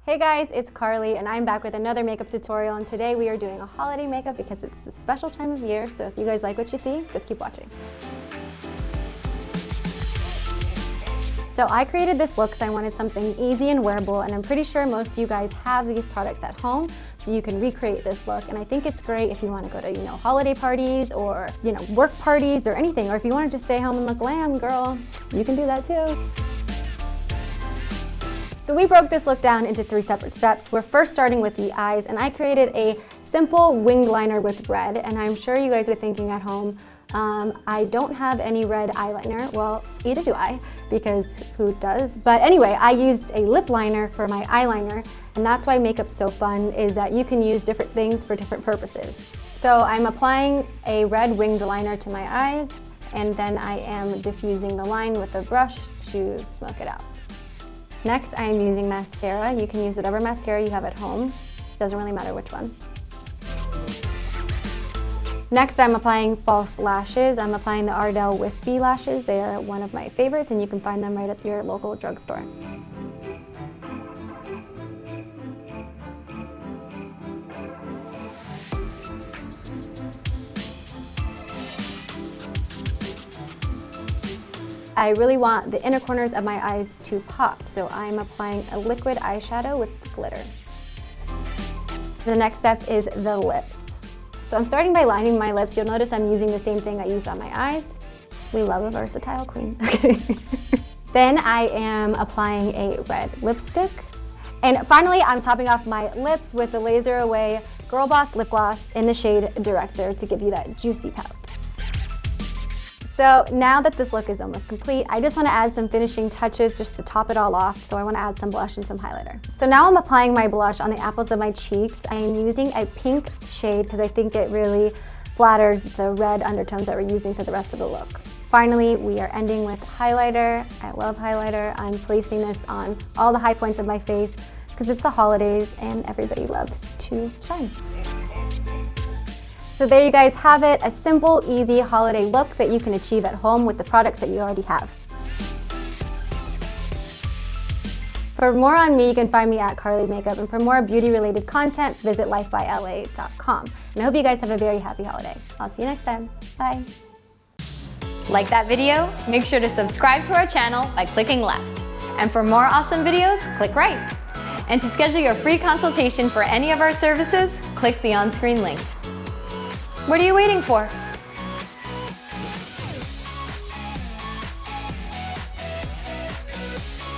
Hey guys, it's Carly and I'm back with another makeup tutorial, and today we are doing a holiday makeup because it's the special time of year, so if you guys like what you see, just keep watching. So I created this look because I wanted something easy and wearable, and I'm pretty sure most of you guys have these products at home, so you can recreate this look. And I think it's great if you want to go to, holiday parties or, work parties or anything, or if you want to just stay home and look glam, girl, you can do that too. So we broke this look down into 3 separate steps. We're first starting with the eyes, and I created a simple winged liner with red, and I'm sure you guys are thinking at home, I don't have any red eyeliner. Well, either do I, because who does? But anyway, I used a lip liner for my eyeliner, and that's why makeup's so fun, is that you can use different things for different purposes. So I'm applying a red winged liner to my eyes, and then I am diffusing the line with a brush to smoke it out. Next, I am using mascara. You can use whatever mascara you have at home. Doesn't really matter which one. Next, I'm applying false lashes. I'm applying the Ardell Wispy lashes. They are one of my favorites, and you can find them right at your local drugstore. I really want the inner corners of my eyes to pop, so I'm applying a liquid eyeshadow with glitter. The next step is the lips. So I'm starting by lining my lips. You'll notice I'm using the same thing I used on my eyes. We love a versatile queen. Then I am applying a red lipstick. And finally, I'm topping off my lips with the LaserAway Girl Boss Lip Gloss in the shade Director to give you that juicy pout. So now that this look is almost complete, I just want to add some finishing touches just to top it all off. So I want to add some blush and some highlighter. So now I'm applying my blush on the apples of my cheeks. I am using a pink shade because I think it really flatters the red undertones that we're using for the rest of the look. Finally, we are ending with highlighter. I love highlighter. I'm placing this on all the high points of my face because it's the holidays and everybody loves to shine. So there you guys have it, a simple, easy holiday look that you can achieve at home with the products that you already have. For more on me, you can find me at Karlee Makeup, and for more beauty-related content, visit lifebyla.com. And I hope you guys have a very happy holiday. I'll see you next time. Bye. Like that video? Make sure to subscribe to our channel by clicking left. And for more awesome videos, click right. And to schedule your free consultation for any of our services, click the on-screen link. What are you waiting for?